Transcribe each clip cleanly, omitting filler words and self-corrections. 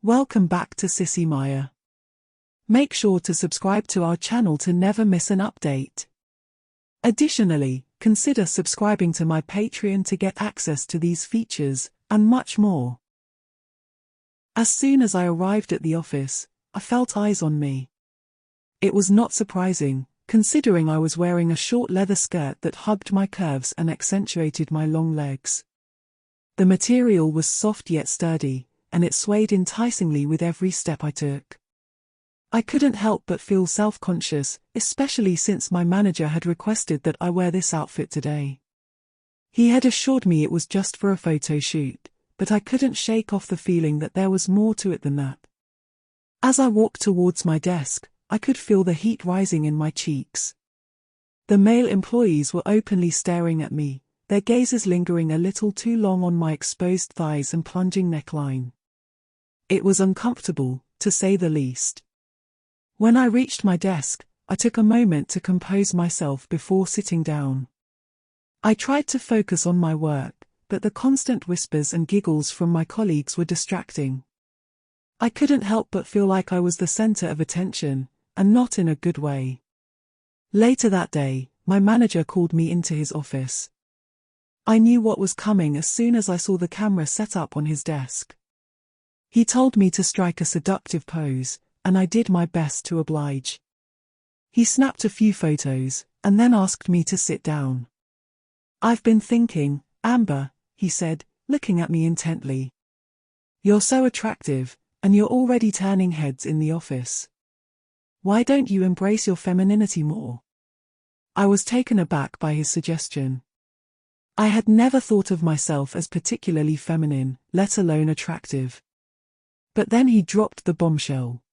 Welcome back to Sissy Maya. Make sure to subscribe to our channel to never miss an update. Additionally, consider subscribing to my Patreon to get access to these features, and much more. As soon as I arrived at the office, I felt eyes on me. It was not surprising, considering I was wearing a short leather skirt that hugged my curves and accentuated my long legs. The material was soft yet sturdy, and it swayed enticingly with every step I took. I couldn't help but feel self-conscious, especially since my manager had requested that I wear this outfit today. He had assured me it was just for a photo shoot, but I couldn't shake off the feeling that there was more to it than that. As I walked towards my desk, I could feel the heat rising in my cheeks. The male employees were openly staring at me, their gazes lingering a little too long on my exposed thighs and plunging neckline. It was uncomfortable, to say the least. When I reached my desk, I took a moment to compose myself before sitting down. I tried to focus on my work, but the constant whispers and giggles from my colleagues were distracting. I couldn't help but feel like I was the center of attention, and not in a good way. Later that day, my manager called me into his office. I knew what was coming as soon as I saw the camera set up on his desk. He told me to strike a seductive pose, and I did my best to oblige. He snapped a few photos, and then asked me to sit down. "I've been thinking, Amber," he said, looking at me intently. "You're so attractive, and you're already turning heads in the office. Why don't you embrace your femininity more?" I was taken aback by his suggestion. I had never thought of myself as particularly feminine, let alone attractive. But then he dropped the bombshell.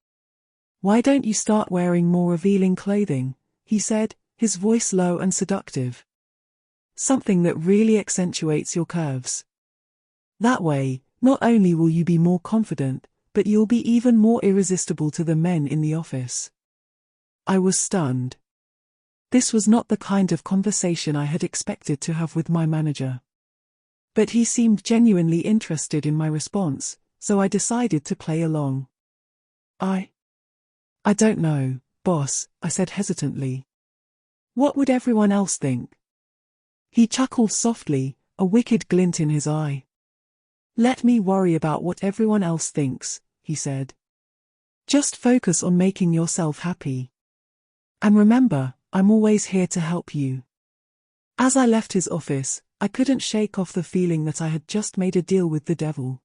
"Why don't you start wearing more revealing clothing?" he said, his voice low and seductive. "Something that really accentuates your curves. That way, not only will you be more confident, but you'll be even more irresistible to the men in the office." I was stunned. This was not the kind of conversation I had expected to have with my manager. But he seemed genuinely interested in my response, so I decided to play along. I don't know, boss," I said hesitantly. "What would everyone else think?" He chuckled softly, a wicked glint in his eye. "Let me worry about what everyone else thinks," he said. "Just focus on making yourself happy. And remember, I'm always here to help you." As I left his office, I couldn't shake off the feeling that I had just made a deal with the devil.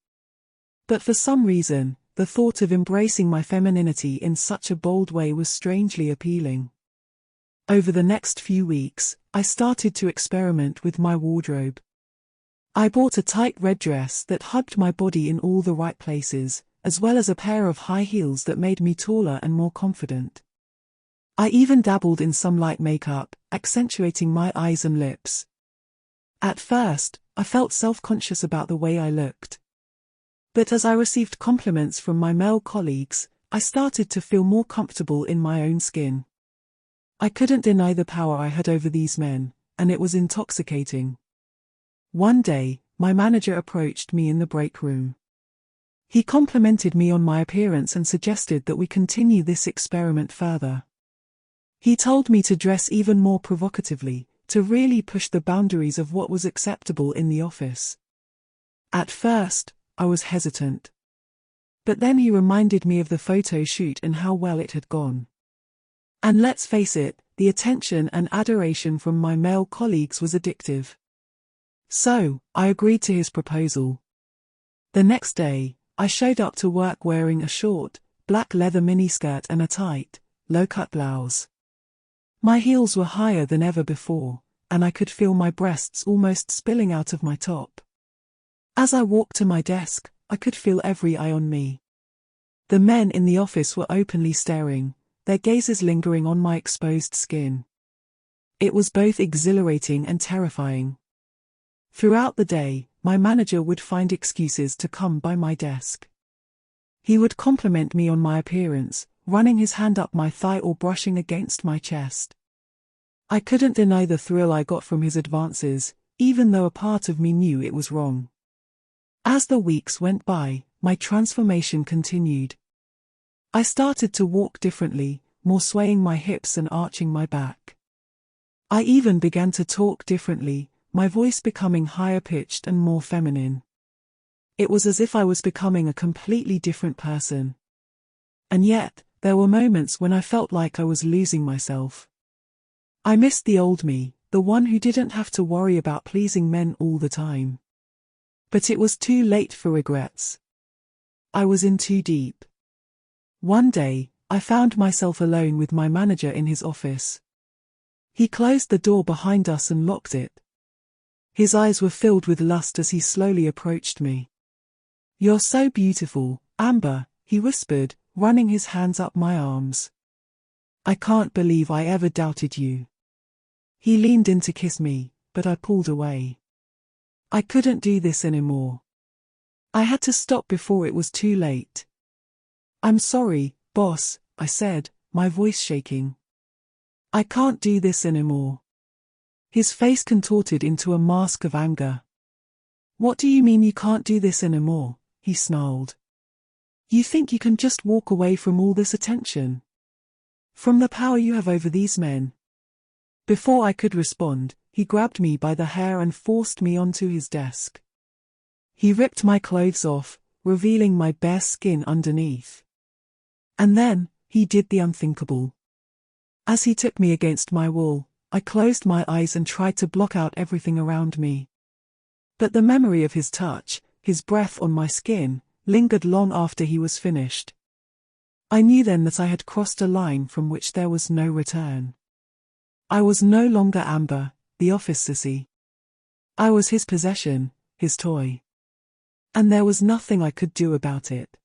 But for some reason, the thought of embracing my femininity in such a bold way was strangely appealing. Over the next few weeks, I started to experiment with my wardrobe. I bought a tight red dress that hugged my body in all the right places, as well as a pair of high heels that made me taller and more confident. I even dabbled in some light makeup, accentuating my eyes and lips. At first, I felt self-conscious about the way I looked. But as I received compliments from my male colleagues, I started to feel more comfortable in my own skin. I couldn't deny the power I had over these men, and it was intoxicating. One day, my manager approached me in the break room. He complimented me on my appearance and suggested that we continue this experiment further. He told me to dress even more provocatively, to really push the boundaries of what was acceptable in the office. At first, I was hesitant. But then he reminded me of the photo shoot and how well it had gone. And let's face it, the attention and adoration from my male colleagues was addictive. So, I agreed to his proposal. The next day, I showed up to work wearing a short, black leather miniskirt and a tight, low-cut blouse. My heels were higher than ever before, and I could feel my breasts almost spilling out of my top. As I walked to my desk, I could feel every eye on me. The men in the office were openly staring, their gazes lingering on my exposed skin. It was both exhilarating and terrifying. Throughout the day, my manager would find excuses to come by my desk. He would compliment me on my appearance, running his hand up my thigh or brushing against my chest. I couldn't deny the thrill I got from his advances, even though a part of me knew it was wrong. As the weeks went by, my transformation continued. I started to walk differently, more swaying my hips and arching my back. I even began to talk differently, my voice becoming higher pitched and more feminine. It was as if I was becoming a completely different person. And yet, there were moments when I felt like I was losing myself. I missed the old me, the one who didn't have to worry about pleasing men all the time. But it was too late for regrets. I was in too deep. One day, I found myself alone with my manager in his office. He closed the door behind us and locked it. His eyes were filled with lust as he slowly approached me. "You're so beautiful, Amber," he whispered, running his hands up my arms. "I can't believe I ever doubted you." He leaned in to kiss me, but I pulled away. I couldn't do this anymore. I had to stop before it was too late. "I'm sorry, boss," I said, my voice shaking. "I can't do this anymore." His face contorted into a mask of anger. "What do you mean you can't do this anymore?" he snarled. "You think you can just walk away from all this attention? From the power you have over these men?" Before I could respond, he grabbed me by the hair and forced me onto his desk. He ripped my clothes off, revealing my bare skin underneath. And then, he did the unthinkable. As he took me against my wall, I closed my eyes and tried to block out everything around me. But the memory of his touch, his breath on my skin, lingered long after he was finished. I knew then that I had crossed a line from which there was no return. I was no longer Amber, the office sissy. I was his possession, his toy. And there was nothing I could do about it.